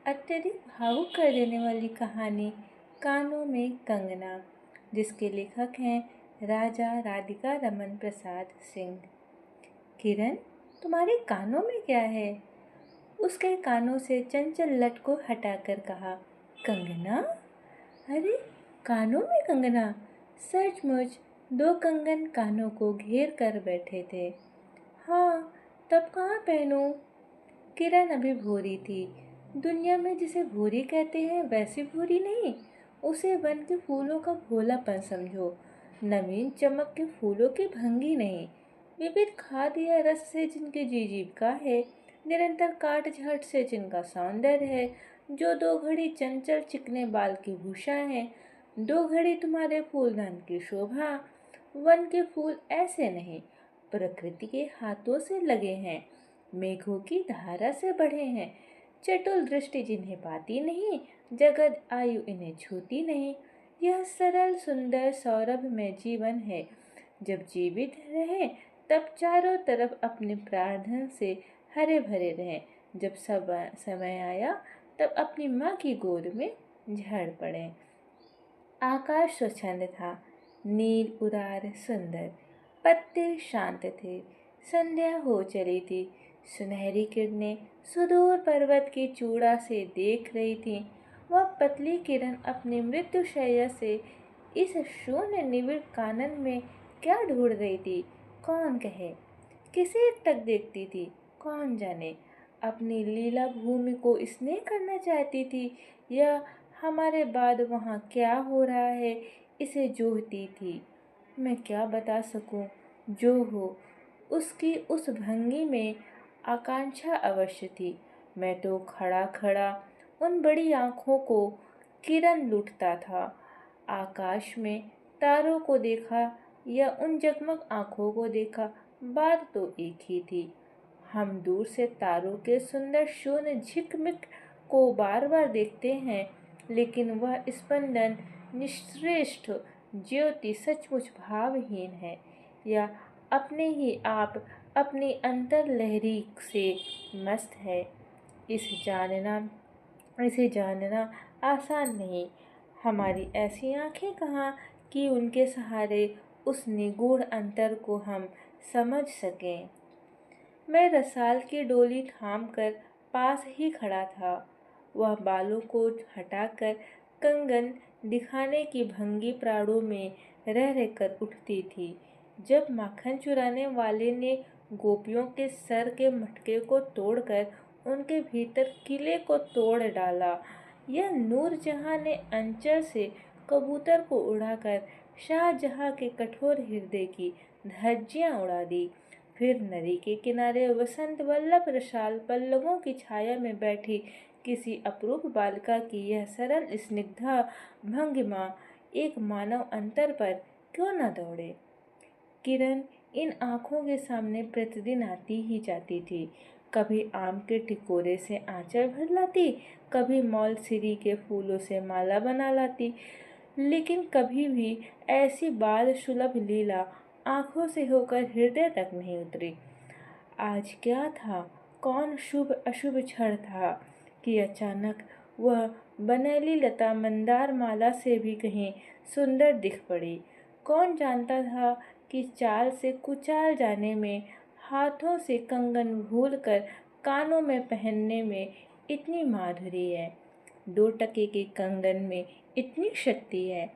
अत्यधिक भावुक कर देने वाली कहानी कानों में कंगना, जिसके लेखक हैं राजा राधिका रमन प्रसाद सिंह। किरण, तुम्हारे कानों में क्या है? उसके कानों से चंचल लट को हटाकर कहा। कंगना? अरे, कानों में कंगना? सचमुच 2 कंगन कानों को घेर कर बैठे थे। हाँ, तब कहाँ पहनूं? किरण अभी भूरी थी। दुनिया में जिसे भूरी कहते हैं वैसी भूरी नहीं, उसे वन के फूलों का भोलापन समझो। नवीन चमक के फूलों की भंगी नहीं, विविध खाद या रस से जिनकी जीविका है, निरंतर काट छाट से जिनका सौंदर्य है, जो 2 घड़ी चंचल चिकने बाल की भूषा है, 2 घड़ी तुम्हारे फूलदान की शोभा। वन के फूल ऐसे नहीं, प्रकृति के हाथों से लगे हैं, मेघों की धारा से बढ़े हैं। चटुल दृष्टि जिन्हें पाती नहीं, जगत आयु इन्हें छूती नहीं। यह सरल सुंदर सौरभ में जीवन है। जब जीवित रहें तब चारों तरफ अपने प्रार्थना से हरे भरे रहें। जब सब समय आया तब अपनी माँ की गोद में झड़ पड़े। आकाश स्वच्छंद था, नील उदार सुंदर, पत्ते शांत थे। संध्या हो चली थी। सुनहरी किरणें सुदूर पर्वत की चूड़ा से देख रही थीं। वह पतली किरण अपनी मृत्युशैया से इस शून्य निविड़ कानन में क्या ढूंढ रही थी? कौन कहे? किसे तक देखती थी? कौन जाने? अपनी लीला भूमि को स्नेह करना चाहती थी या हमारे बाद वहाँ क्या हो रहा है इसे जोहती थी। मैं क्या बता सकूं? जो हो, उसकी उस भंगी में आकांक्षा अवश्य थी। मैं तो खड़ा खड़ा उन बड़ी आँखों को किरण लूटता था। आकाश में तारों को देखा या उन जगमग आँखों को देखा, बात तो एक ही थी। हम दूर से तारों के सुंदर शून्य झिकमिक को बार बार देखते हैं, लेकिन वह स्पंदन निश्रेष्ठ ज्योति सचमुच भावहीन है, या अपने ही आप अपनी अंतर लहरी से मस्त है। इसे जानना आसान नहीं। हमारी ऐसी आंखें कहाँ कि उनके सहारे उस निगूढ़ अंतर को हम समझ सकें। मैं रसाल की डोली थामकर पास ही खड़ा था। वह बालों को हटाकर कंगन दिखाने की भंगी प्राणों में रह रहकर उठती थी। जब माखन चुराने वाले ने गोपियों के सर के मटके को तोड़कर उनके भीतर किले को तोड़ डाला, या नूरजहां ने अंचल से कबूतर को उड़ाकर शाहजहां के कठोर हृदय की धज्जियां उड़ा दी, फिर नदी के किनारे वसंत वल्लभ रसाल पल्लवों की छाया में बैठी किसी अपरूप बालिका की यह सरल स्निग्धा भंगिमा एक मानव अंतर पर क्यों न दौड़े? किरण इन आँखों के सामने प्रतिदिन आती ही जाती थी। कभी आम के टिकोरे से आंचल भर लाती, कभी मौलसिरी के फूलों से माला बना लाती, लेकिन कभी भी ऐसी बाल सुलभ लीला आँखों से होकर हृदय तक नहीं उतरी। आज क्या था? कौन शुभ अशुभ क्षण था कि अचानक वह बनैली लता मंदार माला से भी कहीं सुंदर दिख पड़ी? कौन जानता था कि चाल से कुचाल जाने में, हाथों से कंगन भूलकर कानों में पहनने में इतनी माधुरी है, 2 टके के कंगन में इतनी शक्ति है।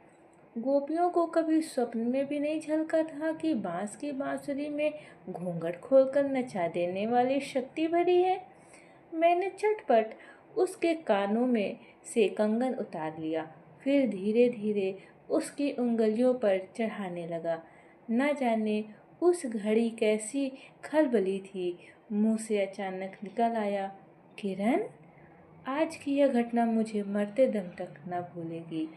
गोपियों को कभी स्वप्न में भी नहीं झलका था कि बांस की बांसुरी में घूंघट खोलकर नचा देने वाली शक्ति भरी है। मैंने झटपट उसके कानों में से कंगन उतार लिया, फिर धीरे धीरे उसकी उंगलियों पर चढ़ाने लगा। न जाने उस घड़ी कैसी खलबली थी, मुंह से अचानक निकल आया, किरण, आज की यह घटना मुझे मरते दम तक न भूलेगी।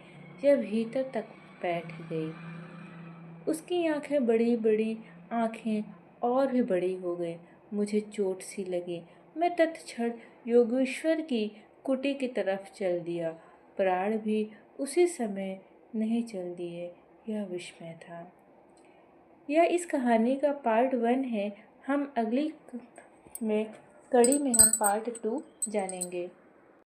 यह भीतर तक बैठ गई। उसकी आंखें बड़ी बड़ी आंखें और भी बड़ी हो गई। मुझे चोट सी लगी। मैं तत्क्षण योगेश्वर की कुटी की तरफ चल दिया। प्राण भी उसी समय नहीं चल दिए। यह विस्मय था। यह इस कहानी का पार्ट 1 है। हम अगली में कड़ी में हम पार्ट 2 जानेंगे।